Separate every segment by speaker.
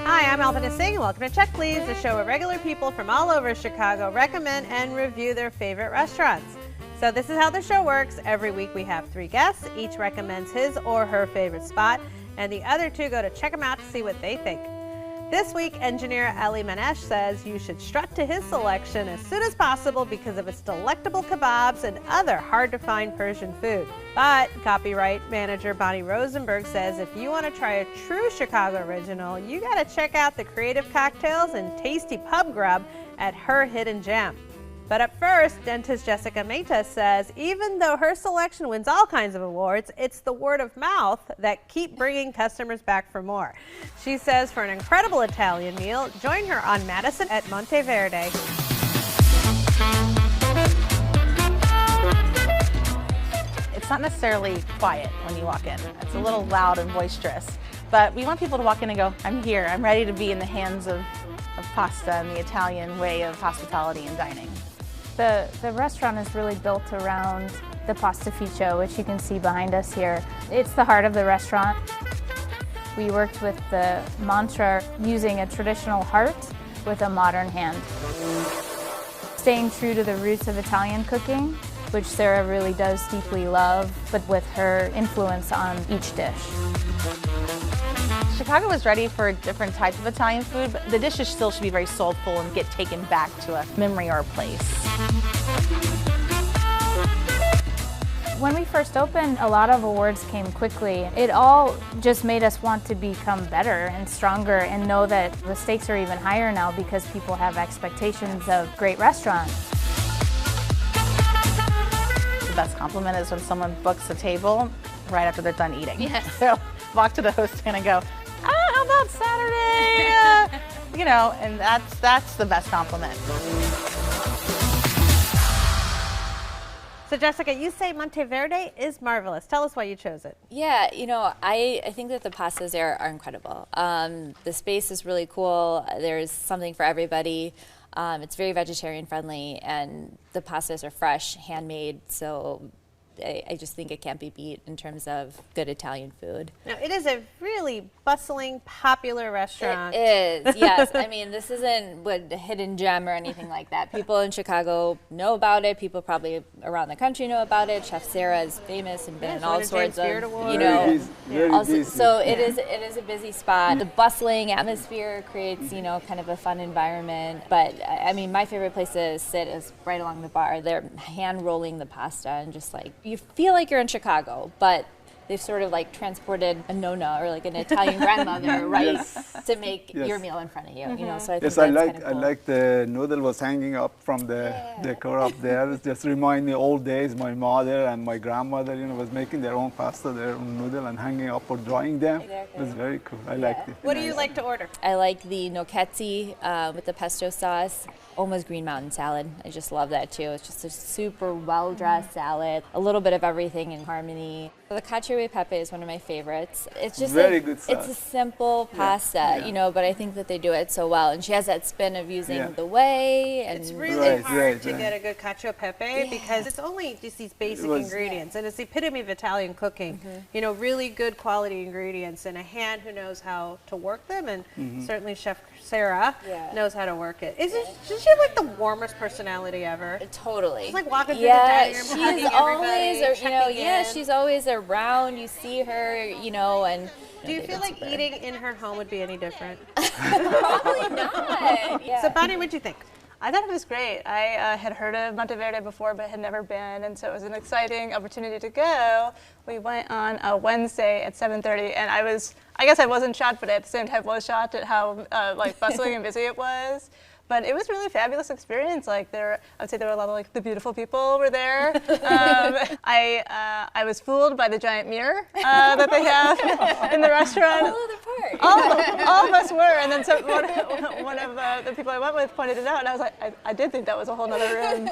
Speaker 1: Hi, I'm Alvin Singh. Welcome to Check Please, the show where regular people from all over Chicago recommend and review their favorite restaurants. So this is how the show works. Every week we have 3 guests. Each recommends his or her favorite spot, and the other 2 go to check them out to see what they think. This week, engineer Ali Manesh says you should strut to his selection as soon as possible because of its delectable kebabs and other hard-to-find Persian food. But copyright manager Bonnie Rosenberg says if you want to try a true Chicago original, you got to check out the creative cocktails and tasty pub grub at her hidden gem. But up first, dentist Jessica Mehta says even though her selection wins all kinds of awards, it's the word of mouth that keep bringing customers back for more. She says for an incredible Italian meal, join her on Madison at Monteverde.
Speaker 2: It's not necessarily quiet when you walk in. It's a little loud and boisterous. But we want people to walk in and go, I'm here, I'm ready to be in the hands of pasta and the Italian way of hospitality and dining.
Speaker 3: The restaurant is really built around the pastificio, which you can see behind us here. It's the heart of the restaurant. We worked with the mantra using a traditional heart with a modern hand. Staying true to the roots of Italian cooking, which Sarah really does deeply love, but with her influence on each dish.
Speaker 2: Chicago is ready for different types of Italian food, but the dishes still should be very soulful and get taken back to a memory or a place.
Speaker 3: When we first opened, a lot of awards came quickly. It all just made us want to become better and stronger and know that the stakes are even higher now because people have expectations of great restaurants.
Speaker 2: The best compliment is when someone books a table right after they're done eating.
Speaker 3: Yes.
Speaker 2: So walk to the host and go, how about Saturday? You know, and that's the best compliment.
Speaker 1: So Jessica, you say Monteverde is marvelous. Tell us why you chose it.
Speaker 4: Yeah, you know, I think that the pastas there are incredible. The space is really cool. There's something for everybody. It's very vegetarian friendly, and the pastas are fresh, handmade, so I just think it can't be beat in terms of good Italian food.
Speaker 1: Now, it is a really bustling, popular restaurant.
Speaker 4: It is, yes. I mean, this isn't a hidden gem or anything like that. People in Chicago know about it. People probably around the country know about it. Chef Sarah is famous and been in all sorts of, you know. So it is a busy spot. The bustling atmosphere creates, you know, kind of a fun environment. But I mean, my favorite place to sit is right along the bar. They're hand rolling the pasta and just like, you feel like you're in Chicago, but they've sort of like transported a nonna or like an Italian grandmother, right, to make your meal in front of you. You know, so I think that's
Speaker 5: I like the noodle was hanging up from the decor up there. It just remind me old days. My mother and my grandmother, you know, was making their own pasta, their own noodle, and hanging up or drying them. Exactly. It was very cool. I liked it.
Speaker 1: What do you like to order?
Speaker 4: I like the gnocchetti with the pesto sauce. Almost Green Mountain salad. I just love that too. It's just a super well-dressed salad. A little bit of everything in harmony. The cacio e pepe is one of my favorites. It's just
Speaker 5: very good sauce.
Speaker 4: It's a simple pasta, you know, but I think that they do it so well. And she has that spin of using the whey. And
Speaker 1: it's really hard to get a good cacio e pepe because it's only just these basic ingredients. And it's the epitome of Italian cooking. You know, really good quality ingredients and a hand who knows how to work them. And certainly Chef Sarah knows how to work it. Does she have like the warmest personality ever?
Speaker 4: Totally.
Speaker 1: She's like walking through the dining room,
Speaker 4: she's always, you know, she's always around. You see her, you know, and.
Speaker 1: Do you feel like eating in her home would be any different?
Speaker 4: Probably not.
Speaker 1: So Bonnie, what'd you think?
Speaker 6: I thought it was great. I had heard of Monteverde before, but had never been, and so it was an exciting opportunity to go. We went on a Wednesday at 7:30, and I guess I wasn't shocked, but at the same time was shocked at how like bustling and busy it was. But it was really a fabulous experience. Like I would say there were a lot of like the beautiful people were there. I was fooled by the giant mirror that they have in the restaurant. All of us were, and then one of the people I went with pointed it out, and I was like, I did think that was a whole nother room.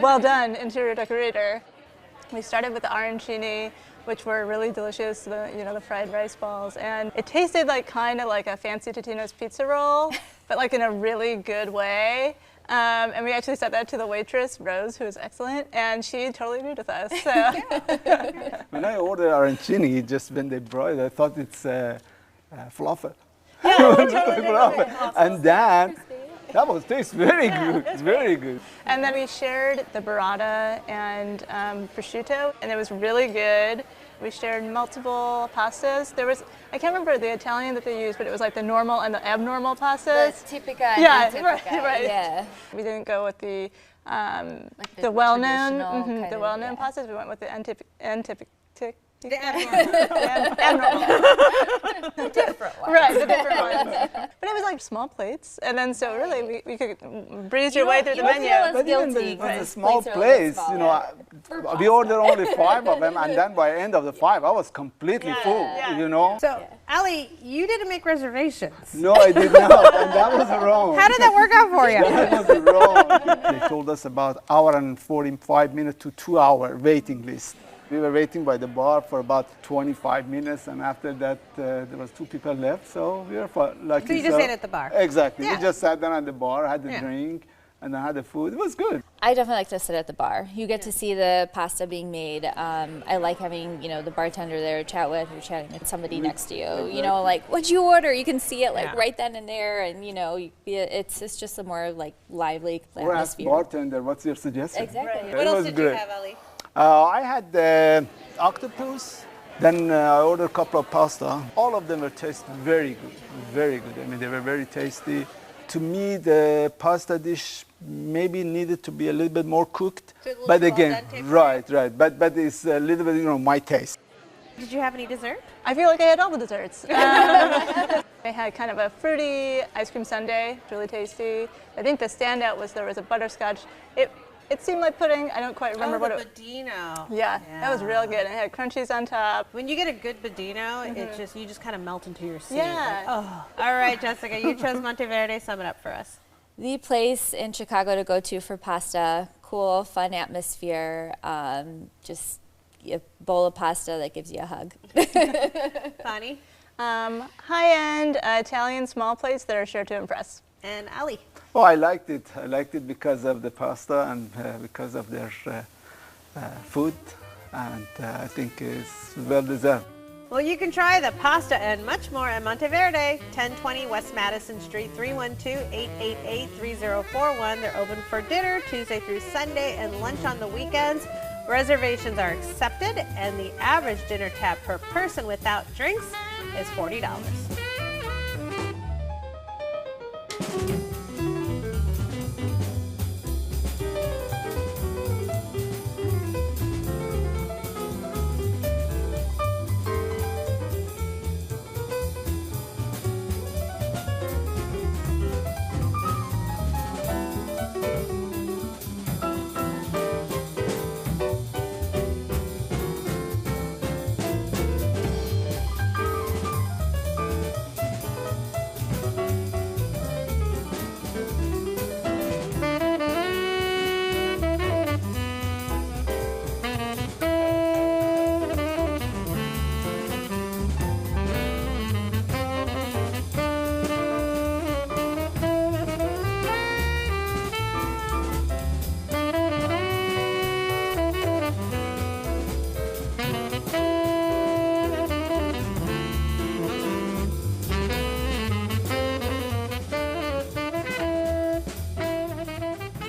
Speaker 6: Well done, interior decorator. We started with the arancini, which were really delicious, the fried rice balls, and it tasted like kind of like a fancy Totino's pizza roll, but like in a really good way. And we actually said that to the waitress, Rose, who was excellent, and she totally agreed with us. So.
Speaker 5: When I ordered arancini, just when they brought it, I thought it's falafel. And then that was tastes very good. It's very good.
Speaker 6: And then we shared the burrata and prosciutto, and it was really good. We shared multiple pastas. There was, I can't remember the Italian that they used, but it was like the normal and the abnormal pastas.
Speaker 4: The tipica and
Speaker 6: yeah,
Speaker 4: atypica.
Speaker 6: Right.
Speaker 4: Yeah.
Speaker 6: We didn't go with the
Speaker 4: Like
Speaker 6: the well-known
Speaker 4: yeah.
Speaker 6: pastas. We went with the atypical.
Speaker 1: The
Speaker 6: Abnormal.
Speaker 4: The different ones.
Speaker 6: Right, the different ones. But it was like small plates, and then so really we could breeze your way through the menu.
Speaker 5: But even the small place, you know, we ordered only 5 of them, and then by the end of the 5, I was completely full, you know.
Speaker 1: So, Ali, you didn't make reservations.
Speaker 5: No, I did not, and that was wrong.
Speaker 1: How did that work out for you?
Speaker 5: That was wrong. They told us about hour and 45 minutes to 2-hour waiting list. We were waiting by the bar for about 25 minutes, and after that, there was 2 people left, so we were lucky.
Speaker 1: So you just ate at the bar?
Speaker 5: Exactly.
Speaker 1: Yeah.
Speaker 5: We just sat down at the bar, had the drink, and then had the food. It was good.
Speaker 4: I definitely like to sit at the bar. You get to see the pasta being made. I like having, you know, the bartender there to chat with. You're chatting with somebody next to you. You know, like, what'd you order? You can see it like right then and there, and you know, it's just a more like lively atmosphere.
Speaker 5: Or ask bartender, what's your suggestion?
Speaker 4: Exactly.
Speaker 1: What else did you have, Ali?
Speaker 5: I had the octopus, then I ordered a couple of pasta. All of them were tasted very good, very good. I mean, they were very tasty. To me, the pasta dish maybe needed to be a little bit more cooked. But again, right. But it's a little bit, you know, my taste.
Speaker 1: Did you have any dessert?
Speaker 6: I feel like I had all the desserts. I had kind of a fruity ice cream sundae, really tasty. I think the standout was there was a butterscotch. It seemed like pudding. I don't quite remember what it was.
Speaker 1: Budino.
Speaker 6: Yeah, that was real good. It had crunchies on top.
Speaker 1: When you get a good Budino, you just kind of melt into your seat.
Speaker 6: Yeah.
Speaker 1: Like, oh. All right, Jessica, you chose Monteverde. Sum it up for us.
Speaker 4: The place in Chicago to go to for pasta. Cool, fun atmosphere. Just a bowl of pasta that gives you a hug.
Speaker 1: Bonnie?
Speaker 6: High-end Italian small plates that are sure to impress.
Speaker 1: And Ali?
Speaker 5: Oh, I liked it. I liked it because of the pasta and because of their food, and I think it's well deserved.
Speaker 1: Well, you can try the pasta and much more at Monteverde, 1020 West Madison Street, 312-888-3041. They're open for dinner Tuesday through Sunday and lunch on the weekends. Reservations are accepted, and the average dinner tab per person without drinks is $40.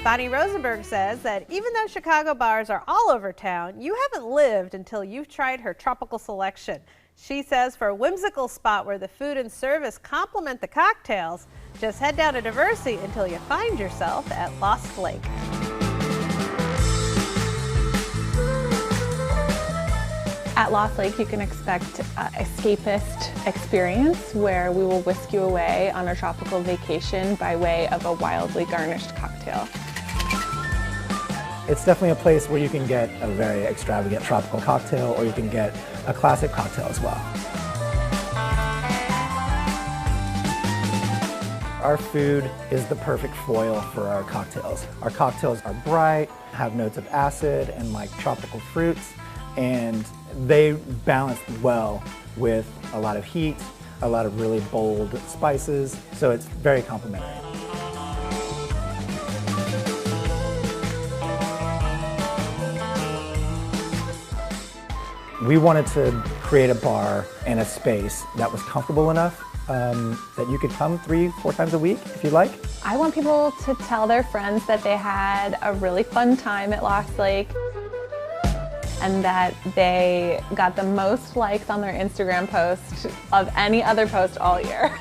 Speaker 1: Bonnie Rosenberg says that even though Chicago bars are all over town, you haven't lived until you've tried her tropical selection. She says for a whimsical spot where the food and service complement the cocktails, just head down to Diversey until you find yourself at Lost Lake.
Speaker 7: At Lost Lake, you can expect an escapist experience where we will whisk you away on a tropical vacation by way of a wildly garnished cocktail.
Speaker 8: It's definitely a place where you can get a very extravagant tropical cocktail, or you can get a classic cocktail as well. Our food is the perfect foil for our cocktails. Our cocktails are bright, have notes of acid and like tropical fruits, and they balance well with a lot of heat, a lot of really bold spices, so it's very complimentary. We wanted to create a bar and a space that was comfortable enough that you could come 3-4 times a week if you like.
Speaker 7: I want people to tell their friends that they had a really fun time at Lost Lake and that they got the most likes on their Instagram post of any other post all year.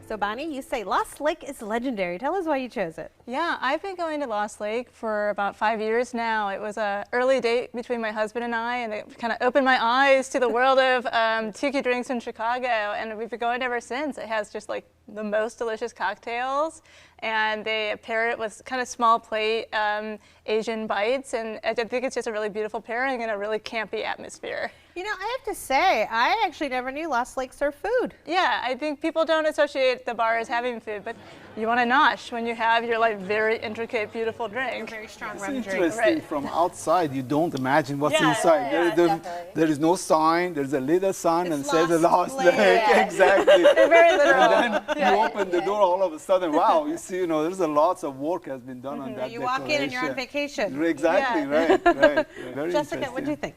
Speaker 1: So Bonnie, you say Lost Lake is legendary. Tell us why you chose it.
Speaker 6: Yeah, I've been going to Lost Lake for about 5 years now. It was an early date between my husband and I, and it kind of opened my eyes to the world of tiki drinks in Chicago, and we've been going ever since. It has just like the most delicious cocktails, and they pair it with kind of small plate Asian bites, and I think it's just a really beautiful pairing and a really campy atmosphere.
Speaker 1: You know, I have to say, I actually never knew Lost Lake served food.
Speaker 6: Yeah, I think people don't associate the bar as having food, but you want to nosh when you have your like very intricate, beautiful drink.
Speaker 1: Very strong
Speaker 5: It's
Speaker 1: rum drink.
Speaker 5: interesting.
Speaker 6: Right.
Speaker 5: From outside, you don't imagine what's
Speaker 6: Yeah,
Speaker 5: inside.
Speaker 4: yeah,
Speaker 5: There is no sign. There's a little sign and
Speaker 1: It's
Speaker 5: says
Speaker 1: Lost
Speaker 5: Lost
Speaker 1: Lake.
Speaker 5: Lake.
Speaker 1: Yeah.
Speaker 5: Exactly.
Speaker 6: Very literal.
Speaker 5: And then you open the door, all of a sudden, wow! You see, there's a lots of work has been done on that.
Speaker 1: You walk in and you're on
Speaker 5: decoration.
Speaker 1: vacation.
Speaker 5: Exactly.
Speaker 6: Yeah.
Speaker 5: Right. Very
Speaker 1: Jessica, what do you
Speaker 5: interesting.
Speaker 1: think?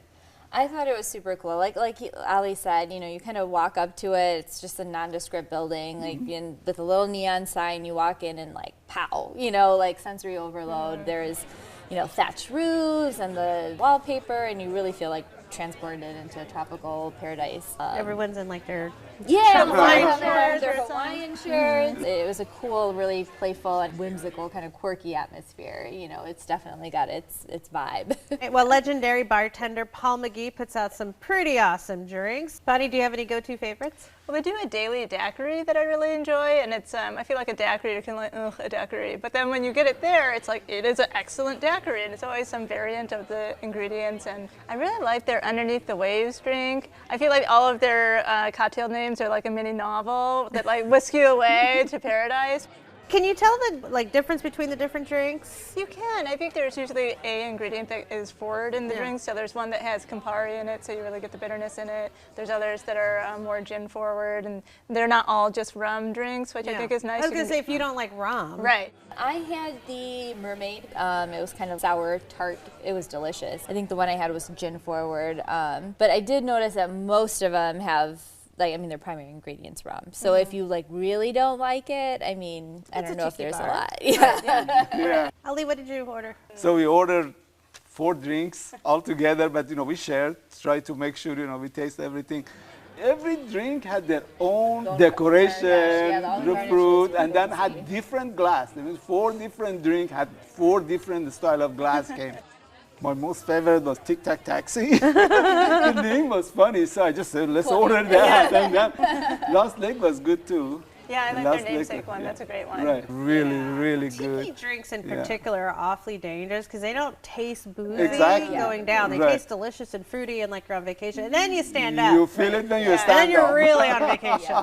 Speaker 4: I thought it was super cool. Like Ali said, you kind of walk up to it. It's just a nondescript building, like with a little neon sign. You walk in and like pow, like sensory overload. There's, thatched roofs and the wallpaper, and you really feel like transported into a tropical paradise.
Speaker 1: Everyone's in like their
Speaker 4: Hawaiian
Speaker 1: shirts
Speaker 4: their
Speaker 1: or
Speaker 4: Hawaiian shirts. It was a cool, really playful and whimsical, kind of quirky atmosphere. It's definitely got its vibe.
Speaker 1: Well, legendary bartender Paul McGee puts out some pretty awesome drinks. Bonnie, do you have any go-to favorites?
Speaker 6: Well, they do a daily daiquiri that I really enjoy, and it's I feel like a daiquiri, you can like, ugh, a daiquiri. But then when you get it there, it's like, it is an excellent daiquiri, and it's always some variant of the ingredients. And I really like their Underneath the Waves drink. I feel like all of their cocktail names are like a mini novel that like whisk you away to paradise.
Speaker 1: Can you tell the difference between the different drinks?
Speaker 6: You can. I think there's usually a ingredient that is forward in the drink. So there's one that has Campari in it, so you really get the bitterness in it. There's others that are more gin forward, and they're not all just rum drinks, which I think is nice.
Speaker 1: I was going to say, if you don't like rum.
Speaker 6: Right.
Speaker 4: I had the mermaid. It was kind of sour, tart. It was delicious. I think the one I had was gin forward. But I did notice that most of them have, their primary ingredient's rum. So if you really don't like it, I don't know if there's a lot.
Speaker 5: Yeah.
Speaker 1: Ali, what did you order?
Speaker 5: So we ordered 4 drinks all together, but we shared, try to make sure we taste everything. Every drink had their own decoration, the fruit, and then had different glass. There was 4 different drinks, had 4 different style of glass came. My most favorite was Tic Tac Taxi. The name was funny, so I just said, let's order that. And then Lost Lake was good too.
Speaker 6: Yeah, I like their namesake one. That's a great one.
Speaker 5: Right, really good.
Speaker 1: Tiki drinks in particular are awfully dangerous because they don't taste boozy going down. They taste delicious and fruity and like you're on vacation. And then you stand up.
Speaker 5: You feel it when you stand up.
Speaker 1: And then you're really on vacation.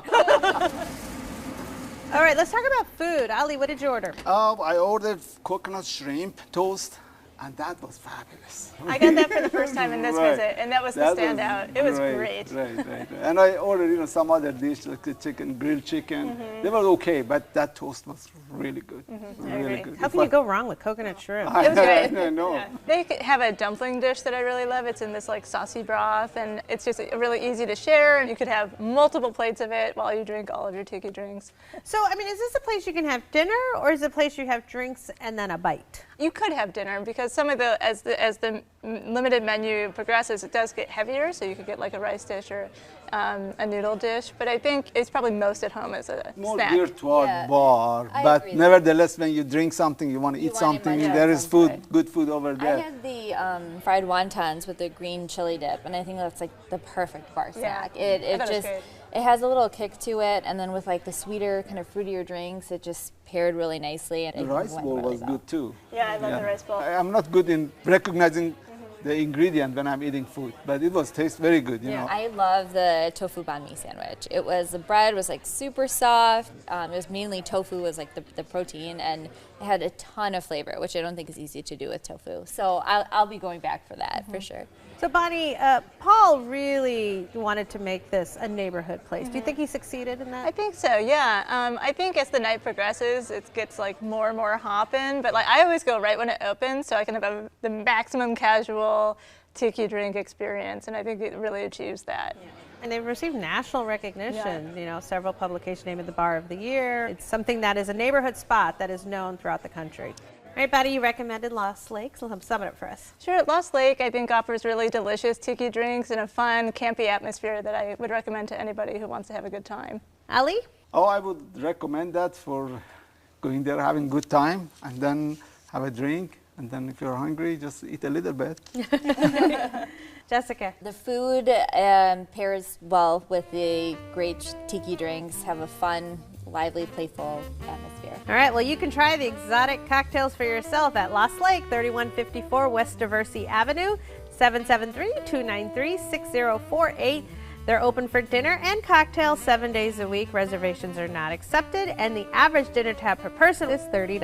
Speaker 1: All right, let's talk about food. Ali, what did you order?
Speaker 5: I ordered coconut shrimp toast. And that was fabulous.
Speaker 6: I got that for the first time in this visit, and that was the standout. It was great.
Speaker 5: Right. And I ordered, some other dish like the grilled chicken. They were okay, but that toast was really good. Really good.
Speaker 1: How can you go wrong with coconut shrimp?
Speaker 6: It was great.
Speaker 5: I know.
Speaker 6: Yeah. They have a dumpling dish that I really love. It's in this saucy broth, and it's just really easy to share. And you could have multiple plates of it while you drink all of your tiki drinks.
Speaker 1: So, is this a place you can have dinner, or is it a place you have drinks and then a bite?
Speaker 6: You could have dinner because some of as the limited menu progresses, it does get heavier. So you could get like a rice dish or a noodle dish. But I think it's probably most at home as a
Speaker 5: more
Speaker 6: snack.
Speaker 5: geared toward bar,
Speaker 4: I
Speaker 5: but
Speaker 4: agree.
Speaker 5: nevertheless, when you drink something, you want to eat something. There is food, good food over there.
Speaker 4: I had the fried wontons with the green chili dip, and I think that's like the perfect bar snack. It has a little kick to it, and then with the sweeter, kind of fruitier drinks, it just paired really nicely. And
Speaker 5: The rice bowl was good too.
Speaker 6: Yeah, I love the rice bowl.
Speaker 5: I'm not good in recognizing the ingredient when I'm eating food, but it tastes very good,
Speaker 4: I love the tofu banh mi sandwich. The bread was super soft. It was mainly tofu was the protein, and it had a ton of flavor, which I don't think is easy to do with tofu. So I'll be going back for that for sure.
Speaker 1: So Bonnie, Paul really wanted to make this a neighborhood place. Do you think he succeeded in that?
Speaker 6: I think so, yeah. I think as the night progresses, it gets like more and more hopping, but like I always go right when it opens so I can have the maximum casual tiki drink experience, and I think it really achieves that.
Speaker 1: Yeah. And they've received national recognition, you know, several publications named it the Bar of the Year. It's something that is a neighborhood spot that is known throughout the country. All right, Betty, you recommended Lost Lake, so sum it up for us.
Speaker 6: Sure, Lost Lake I think offers really delicious tiki drinks and a fun, campy atmosphere that I would recommend to anybody who wants to have a good time.
Speaker 1: Ali?
Speaker 5: Oh, I would recommend that for going there, having a good time, and then have a drink, and then if you're hungry, just eat a little bit.
Speaker 1: Jessica?
Speaker 4: The food pairs well with the great tiki drinks, have a fun, lively, playful atmosphere.
Speaker 1: All right, well, you can try the exotic cocktails for yourself at Lost Lake, 3154 West Diversey Avenue, 773-293-6048. They're open for dinner and cocktails 7 days a week. Reservations are not accepted, and the average dinner tab per person is $30.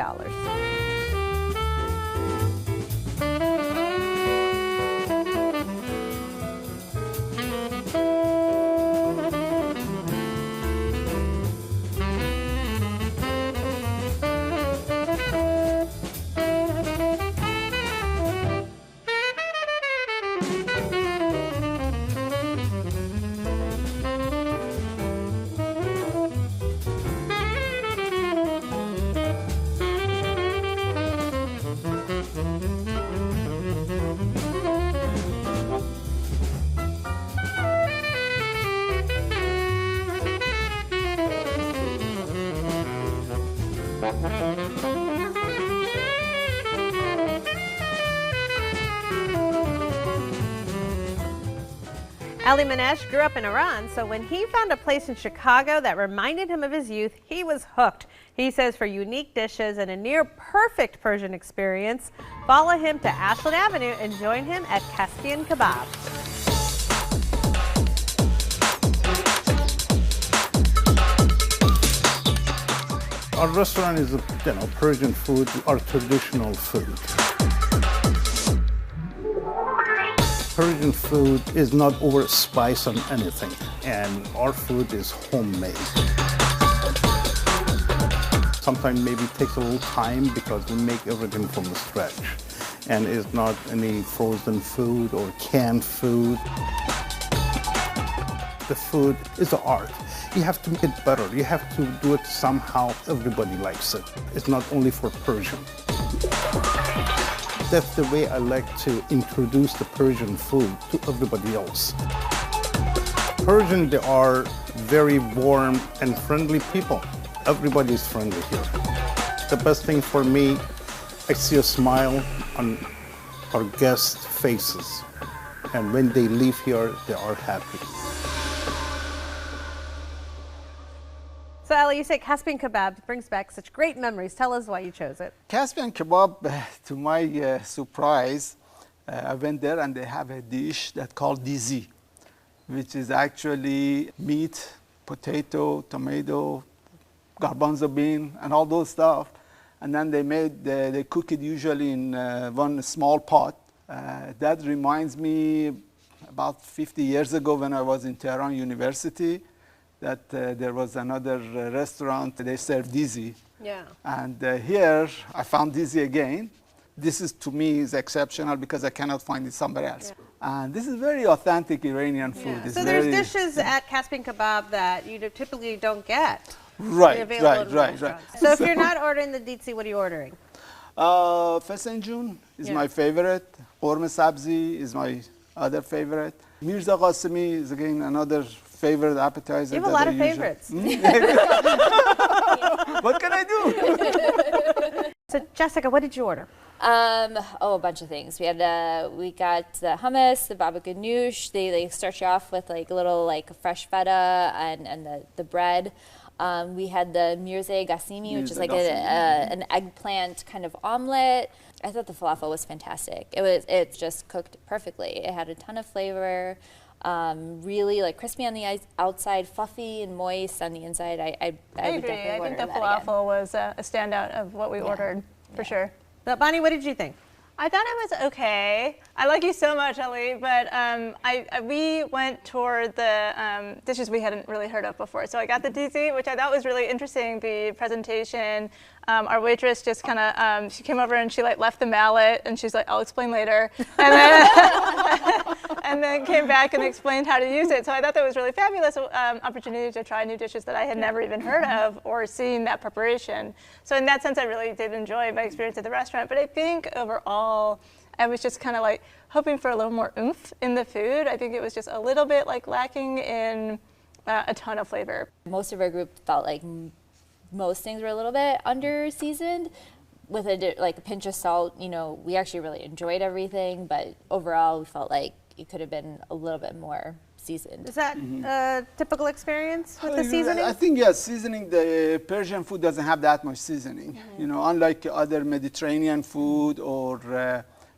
Speaker 1: Ali Manesh grew up in Iran, so when he found a place in Chicago that reminded him of his youth, he was hooked. He says for unique dishes and a near-perfect Persian experience, follow him to Ashland Avenue and join him at Caspian Kabab.
Speaker 9: Our restaurant is, Persian food, our traditional food. Persian food is not over spice on anything, and our food is homemade. Sometimes maybe it takes a little time because we make everything from the scratch, and it's not any frozen food or canned food. The food is an art. You have to make it better. You have to do it somehow everybody likes it. It's not only for Persian. That's the way I like to introduce the Persian food to everybody else. Persian, they are very warm and friendly people. Everybody is friendly here. The best thing for me, I see a smile on our guests' faces. And when they leave here, they are happy.
Speaker 1: So Ali, you say Caspian Kabab brings back such great memories. Tell us why you chose it.
Speaker 5: Caspian Kebab, to my surprise, I went there and they have a dish that's called dizi, which is actually meat, potato, tomato, garbanzo bean, and all those stuff. And then they cook it usually in one small pot. That reminds me about 50 years ago when I was in Tehran University, that there was another restaurant, they served dizi.
Speaker 1: Yeah.
Speaker 5: And here I found dizi again. This is, to me, is exceptional because I cannot find it somewhere else. Yeah. And this is very authentic Iranian food.
Speaker 1: Yeah. So there's dishes at Caspian Kabab that you typically don't get.
Speaker 5: Right.
Speaker 1: So if you're not ordering the dizi, what are you ordering?
Speaker 5: Fesenjun is my favorite. Qorme sabzi is my other favorite. Mirza Qasemi is again another favorite appetizer.
Speaker 1: You have a lot of favorites.
Speaker 5: What can I do?
Speaker 1: So Jessica, what did you order?
Speaker 4: A bunch of things. We got the hummus, the baba ganoush. They start you off with like a little fresh feta and the bread. We had the mirza gassimi, which is like an eggplant kind of omelet. I thought the falafel was fantastic. It just cooked perfectly. It had a ton of flavor. Really crispy on the outside, fluffy and moist on the inside. I
Speaker 6: agree. I think the falafel was a standout of what we ordered, for sure.
Speaker 1: But Bonnie, what did you think?
Speaker 6: I thought it was okay. I like you so much, Ali, but we went toward the dishes we hadn't really heard of before. So I got the dizzy, which I thought was really interesting, the presentation. Our waitress just kind of, she came over and she like left the mallet and she's like, I'll explain later. And then, and then came back and explained how to use it. So I thought that was really fabulous opportunity to try new dishes that I had never even heard of or seen that preparation. So in that sense, I really did enjoy my experience at the restaurant. But I think overall, I was just kind of like hoping for a little more oomph in the food. I think it was just a little bit like lacking in a ton of flavor.
Speaker 4: Most of our group felt like most things were a little bit under seasoned with like a pinch of salt. You know, we actually really enjoyed everything, but overall we felt like it could have been a little bit more seasoned.
Speaker 1: Is that a typical experience with the seasoning?
Speaker 5: I think, yes, seasoning, the Persian food doesn't have that much seasoning. You know, unlike other Mediterranean food or,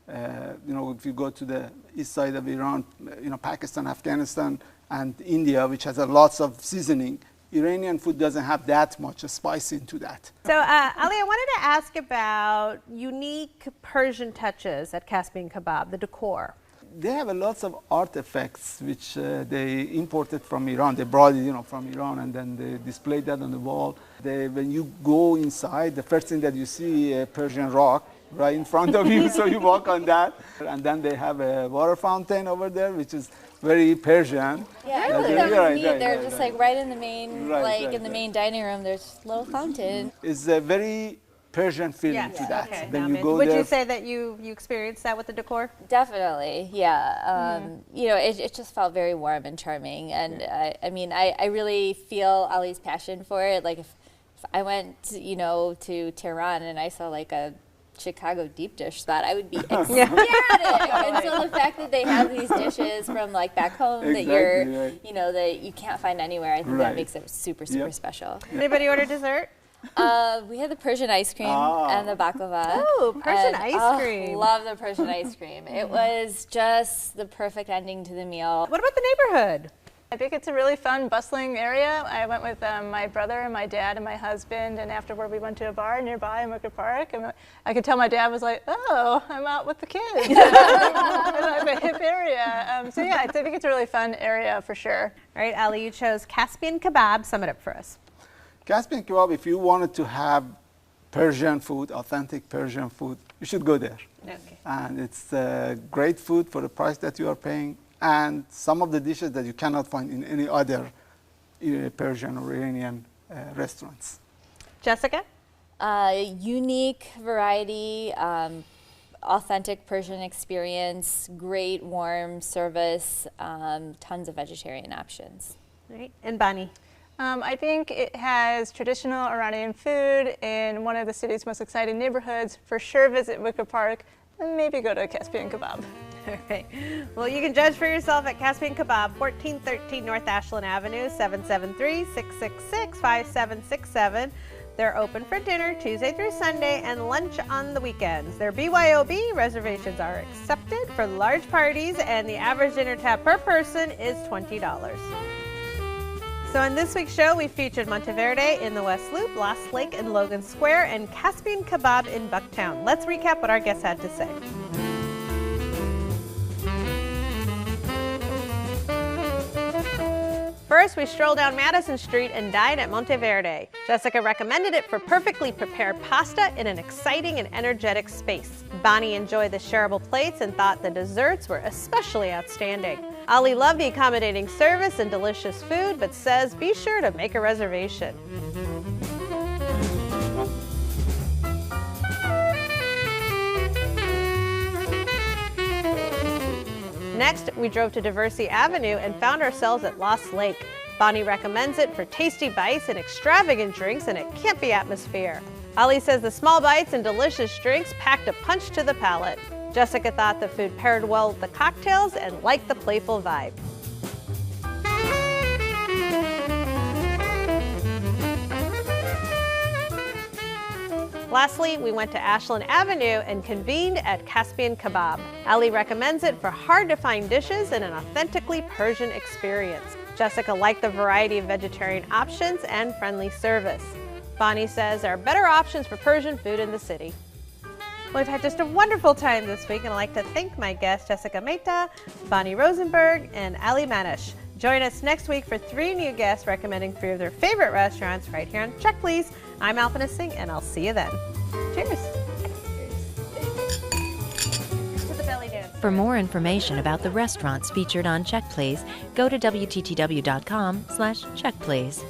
Speaker 5: you know, if you go to the east side of Iran, you know, Pakistan, Afghanistan, and India, which has lots of seasoning, Iranian food doesn't have that much spice into that.
Speaker 1: So, Ali, I wanted to ask about unique Persian touches at Caspian Kabab, the decor.
Speaker 5: They have lots of artifacts which they imported from Iran. They brought it, you know, from Iran, and then they displayed that on the wall. When you go inside, the first thing that you see a Persian rock right in front of you, so you walk on that. And then they have a water fountain over there, which is very Persian.
Speaker 4: Yeah, I really that was neat. They're just like right in the main, in the main dining room. There's a little fountain.
Speaker 5: It's a very Persian feeling to that.
Speaker 1: Okay.
Speaker 5: When you go
Speaker 1: would
Speaker 5: there,
Speaker 1: you say that you experienced that with the decor?
Speaker 4: Definitely, yeah. You know, it just felt very warm and charming, and I mean, I really feel Ali's passion for it. Like if I went, you know, to Tehran and I saw like a Chicago deep dish spot, I would be ecstatic. And so the fact that they have these dishes from like back home that you're, you know, that you can't find anywhere, I think that makes it super, super special.
Speaker 1: Anybody order dessert?
Speaker 4: We had the Persian ice cream and the baklava.
Speaker 1: Oh, Persian ice cream.
Speaker 4: Love the Persian ice cream. It was just the perfect ending to the meal.
Speaker 1: What about the neighborhood?
Speaker 6: I think it's a really fun, bustling area. I went with my brother and my dad and my husband, and afterward we went to a bar nearby in Wicker Park. And I could tell my dad was like, oh, I'm out with the kids. It's like a hip area. So yeah, I think it's a really fun area for sure.
Speaker 1: All right, Ali, you chose Caspian Kabab. Sum it up for us.
Speaker 5: Caspian Kebab, if you wanted to have Persian food, authentic Persian food, you should go there.
Speaker 1: Okay.
Speaker 5: And it's great food for the price that you are paying, and some of the dishes that you cannot find in any other Persian or Iranian restaurants.
Speaker 1: Jessica?
Speaker 4: Unique variety, authentic Persian experience, great warm service, tons of vegetarian options.
Speaker 1: All right, and Bani?
Speaker 6: I think it has traditional Iranian food in one of the city's most exciting neighborhoods. For sure visit Wicker Park and maybe go to Caspian Kabab.
Speaker 1: All right. Well, you can judge for yourself at Caspian Kabab, 1413 North Ashland Avenue, 773-666-5767. They're open for dinner Tuesday through Sunday and lunch on the weekends. They're BYOB. Reservations are accepted for large parties, and the average dinner tab per person is $20. So on this week's show, we featured Monteverde in the West Loop, Lost Lake in Logan Square, and Caspian Kabab in Bucktown. Let's recap what our guests had to say. First, we strolled down Madison Street and dined at Monteverde. Jessica recommended it for perfectly prepared pasta in an exciting and energetic space. Bonnie enjoyed the shareable plates and thought the desserts were especially outstanding. Ali loved the accommodating service and delicious food, but says be sure to make a reservation. Next, we drove to Diversey Avenue and found ourselves at Lost Lake. Bonnie recommends it for tasty bites and extravagant drinks, and it can't be atmosphere. Ali says the small bites and delicious drinks packed a punch to the palate. Jessica thought the food paired well with the cocktails and liked the playful vibe. Lastly, we went to Ashland Avenue and convened at Caspian Kabab. Ali recommends it for hard-to-find dishes and an authentically Persian experience. Jessica liked the variety of vegetarian options and friendly service. Bonnie says there are better options for Persian food in the city. Well, we've had just a wonderful time this week, and I'd like to thank my guests, Jessica Mehta, Bonnie Rosenberg, and Ali Manish. Join us next week for 3 new guests recommending 3 of their favorite restaurants right here on Check Please. I'm Alpina Singh, and I'll see you then. Cheers. To the belly dance.
Speaker 10: For more information about the restaurants featured on Check Please, go to WTTW.com/checkplease.